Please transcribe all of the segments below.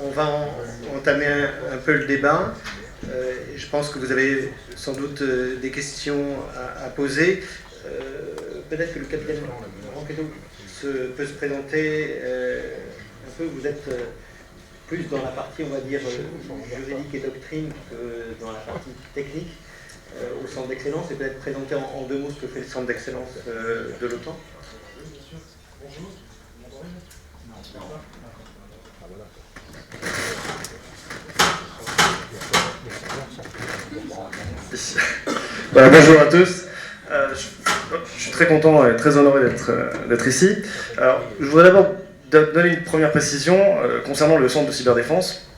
on va entamer un peu le débat. Je pense que vous avez sans doute des questions à poser. Peut-être que le capitaine Ranquedo peut se présenter un peu. Vous êtes plus dans la partie, on va dire, juridique et doctrine que dans la partie technique au centre d'excellence, et peut-être présenter en deux mots ce que fait le centre d'excellence de l'OTAN. Oui, bien sûr. Bonjour. Voilà, bonjour à tous. Je suis très content et très honoré d'être ici. Alors, je voudrais d'abord donner une première précision concernant le centre de cyberdéfense.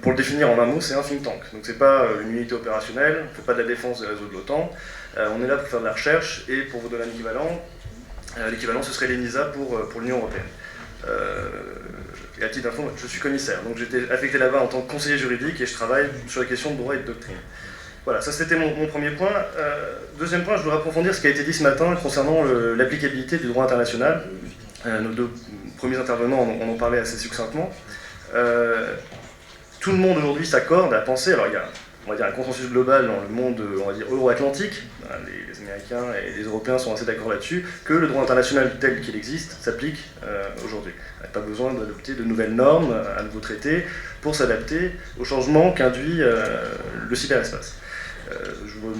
Pour le définir en un mot, c'est un think tank. Donc c'est pas une unité opérationnelle, on ne fait pas de la défense des réseaux de l'OTAN. On est là pour faire de la recherche et pour vous donner un équivalent. L'équivalent, ce serait l'ENISA pour l'Union européenne. Et à titre d'info, je suis commissaire, donc j'étais affecté là-bas en tant que conseiller juridique et je travaille sur les questions de droit et de doctrine. Voilà, ça c'était mon premier point. Deuxième point, je voudrais approfondir ce qui a été dit ce matin concernant l'applicabilité du droit international. Nos deux premiers intervenants en ont parlé assez succinctement. Tout le monde aujourd'hui s'accorde à penser, alors il y a on va dire, un consensus global dans le monde, on va dire, euro-atlantique, les Américains et les Européens sont assez d'accord là-dessus, que le droit international tel qu'il existe s'applique aujourd'hui. Il n'y a pas besoin d'adopter de nouvelles normes, un nouveau traité, pour s'adapter aux changements qu'induit le cyberespace.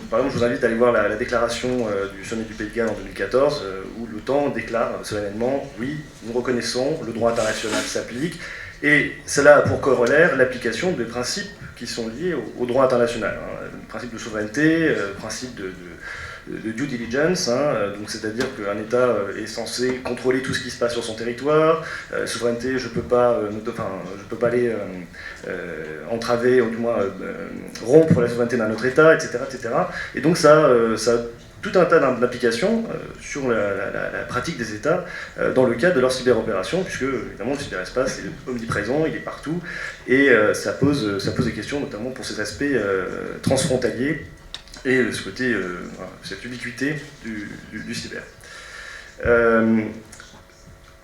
Par exemple, je vous invite à aller voir la déclaration du sommet du Pays de Galles en 2014, où l'OTAN déclare solennellement, oui, nous reconnaissons, le droit international s'applique, et cela a pour corollaire l'application des principes qui sont liés au droit international. Le principe de souveraineté, le principe de due diligence, donc c'est-à-dire qu'un État est censé contrôler tout ce qui se passe sur son territoire. Souveraineté, je ne peux pas aller entraver, ou du moins rompre la souveraineté d'un autre État, etc., etc. Et donc ça a tout un tas d'applications sur la pratique des États dans le cadre de leur cyberopération, puisque évidemment le cyberespace est omniprésent, il est partout, et ça pose des questions, notamment pour ces aspects transfrontaliers et ce côté, cette ubiquité du cyber.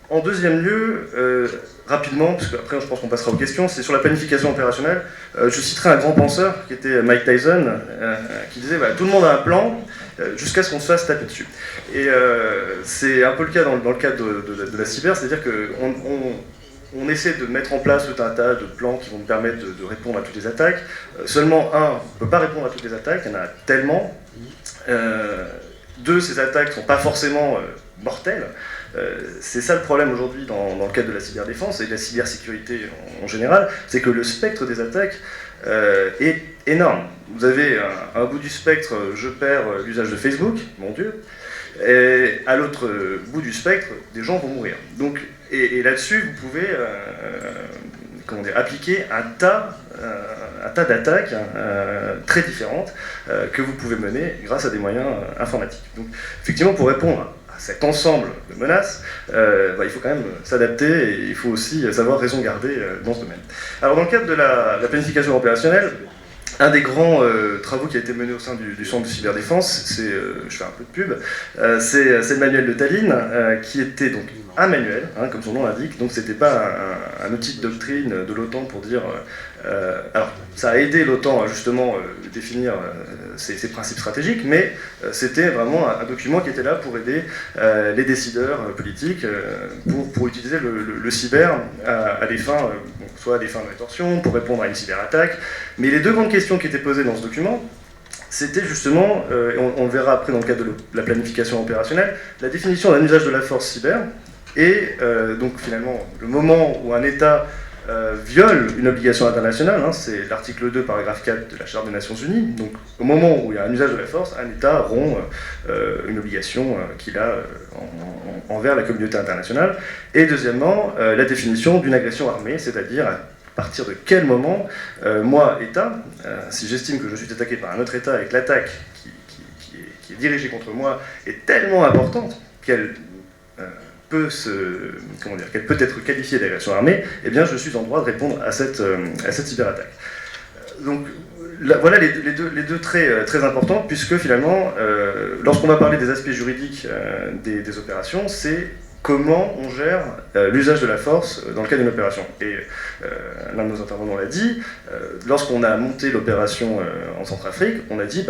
En deuxième lieu, rapidement, parce qu'après je pense qu'on passera aux questions, c'est sur la planification opérationnelle. Je citerai un grand penseur qui était Mike Tyson, qui disait tout le monde a un plan jusqu'à ce qu'on se fasse taper dessus. Et c'est un peu le cas dans le cadre de la cyber, c'est-à-dire qu'on essaie de mettre en place tout un tas de plans qui vont nous permettre de répondre à toutes les attaques. Seulement, un, on ne peut pas répondre à toutes les attaques, il y en a tellement. Deux, ces attaques ne sont pas forcément mortelles. C'est ça le problème aujourd'hui dans le cadre de la cyberdéfense et de la cybersécurité en général, c'est que le spectre des attaques est énorme. Vous avez à un bout du spectre, je perds l'usage de Facebook, mon Dieu, et à l'autre bout du spectre, des gens vont mourir. Donc, et là-dessus, vous pouvez appliquer un tas d'attaques très différentes que vous pouvez mener grâce à des moyens informatiques. Donc, effectivement, pour répondre à cet ensemble de menaces, il faut quand même s'adapter et il faut aussi savoir raison garder dans ce domaine. Alors, dans le cadre de la planification opérationnelle, un des grands travaux qui a été mené au sein du Centre de cyberdéfense, je fais un peu de pub, c'est le manuel de Tallinn, qui était donc un manuel, comme son nom l'indique, donc c'était pas un outil de doctrine de l'OTAN pour dire... alors, ça a aidé l'OTAN à justement définir ses principes stratégiques, mais c'était vraiment un document qui était là pour aider les décideurs politiques pour utiliser le cyber à des fins, soit à des fins de rétorsion, pour répondre à une cyberattaque. Mais les deux grandes questions qui étaient posées dans ce document, c'était justement, et on le verra après dans le cadre de la planification opérationnelle, la définition d'un usage de la force cyber, et donc finalement, le moment où un État viole une obligation internationale, c'est l'article 2, paragraphe 4 de la Charte des Nations Unies, donc au moment où il y a un usage de la force, un État rompt une obligation qu'il a envers la communauté internationale, et deuxièmement, la définition d'une agression armée, c'est-à-dire à partir de quel moment, moi, État, si j'estime que je suis attaqué par un autre État et que l'attaque qui est dirigée contre moi est tellement importante qu'elle qu'elle peut être qualifiée d'agression armée, eh bien je suis en droit de répondre à cette cyberattaque. Donc voilà les deux traits très importants, puisque finalement, lorsqu'on va parler des aspects juridiques des opérations, c'est comment on gère l'usage de la force dans le cadre d'une opération. Et l'un de nos intervenants l'a dit, lorsqu'on a monté l'opération en Centrafrique, on a dit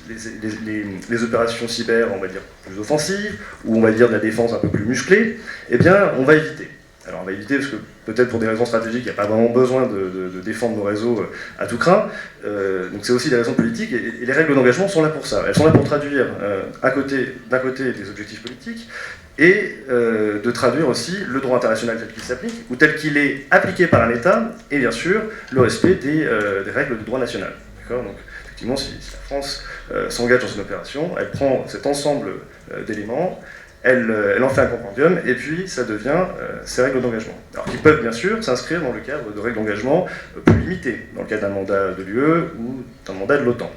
les opérations cyber, on va dire, plus offensives, ou on va dire de la défense un peu plus musclée, eh bien, on va éviter. Alors on va éviter parce que peut-être pour des raisons stratégiques, il n'y a pas vraiment besoin de défendre nos réseaux à tout craint. Donc c'est aussi des raisons politiques et les règles d'engagement sont là pour ça. Elles sont là pour traduire d'un côté des objectifs politiques et de traduire aussi le droit international tel qu'il s'applique ou tel qu'il est appliqué par un État et bien sûr le respect des règles du droit national. D'accord ? Donc effectivement, si la France s'engage dans une opération, elle prend cet ensemble d'éléments. Elle en fait un compendium, et puis ça devient ses règles d'engagement. Alors qui peuvent bien sûr s'inscrire dans le cadre de règles d'engagement plus limitées, dans le cadre d'un mandat de l'UE ou d'un mandat de l'OTAN.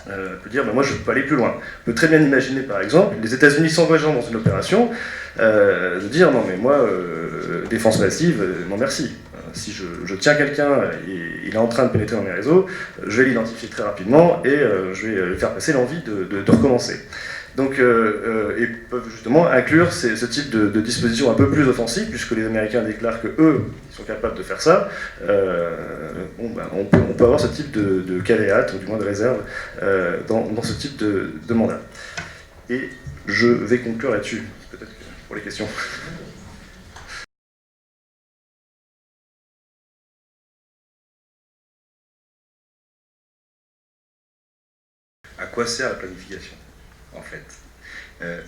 On peut dire, moi je peux aller plus loin. On peut très bien imaginer par exemple, les États-Unis s'engageant dans une opération, de dire non mais moi, défense massive, non merci. Si je tiens quelqu'un et il est en train de pénétrer dans mes réseaux, je vais l'identifier très rapidement et je vais lui faire passer l'envie de recommencer. Donc, et peuvent justement inclure ce type de dispositions un peu plus offensives, puisque les Américains déclarent qu'eux, ils sont capables de faire ça. On peut avoir ce type de caveat, ou du moins de réserve, dans ce type de mandat. Et je vais conclure là-dessus, peut-être pour les questions. À quoi sert la planification ? En fait,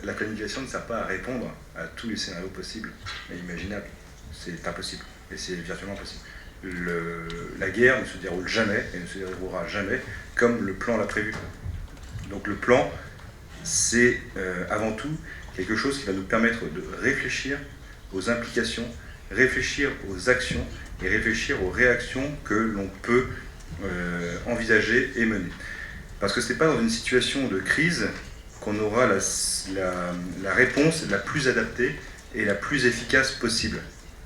la planification ne sert pas à répondre à tous les scénarios possibles et imaginables. C'est impossible, et c'est virtuellement impossible. La guerre ne se déroule jamais, et ne se déroulera jamais, comme le plan l'a prévu. Donc le plan, c'est avant tout quelque chose qui va nous permettre de réfléchir aux implications, réfléchir aux actions, et réfléchir aux réactions que l'on peut envisager et mener. Parce que ce n'est pas dans une situation de crise qu'on aura la réponse la plus adaptée et la plus efficace possible,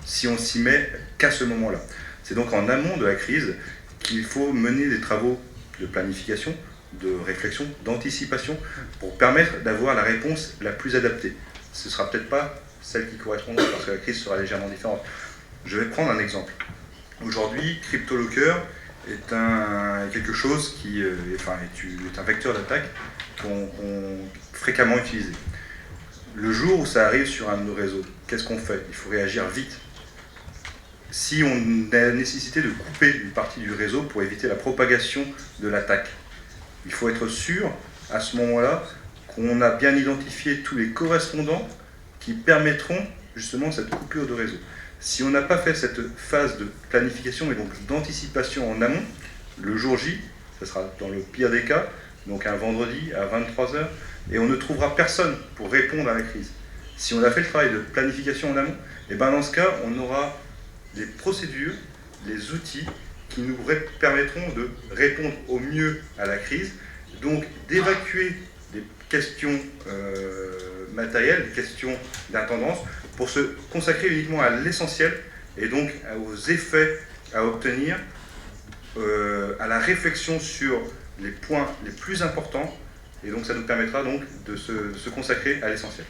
si on s'y met qu'à ce moment-là. C'est donc en amont de la crise qu'il faut mener des travaux de planification, de réflexion, d'anticipation, pour permettre d'avoir la réponse la plus adaptée. Ce ne sera peut-être pas celle qui correspondra, parce que la crise sera légèrement différente. Je vais prendre un exemple. Aujourd'hui, CryptoLocker est quelque chose qui est un vecteur d'attaque qu'on fréquemment utilisé. Le jour où ça arrive sur un de nos réseaux, qu'est-ce qu'on fait ? Il faut réagir vite. Si on a la nécessité de couper une partie du réseau pour éviter la propagation de l'attaque, il faut être sûr, à ce moment-là, qu'on a bien identifié tous les correspondants qui permettront justement cette coupure de réseau. Si on n'a pas fait cette phase de planification et donc d'anticipation en amont, le jour J, ce sera dans le pire des cas, donc un vendredi à 23h, et on ne trouvera personne pour répondre à la crise. Si on a fait le travail de planification en amont, et bien dans ce cas, on aura des procédures, des outils qui nous permettront de répondre au mieux à la crise, donc d'évacuer des questions matérielles, des questions d'intendance, pour se consacrer uniquement à l'essentiel et donc aux effets à obtenir, à la réflexion sur les points les plus importants, et donc ça nous permettra donc de se consacrer à l'essentiel.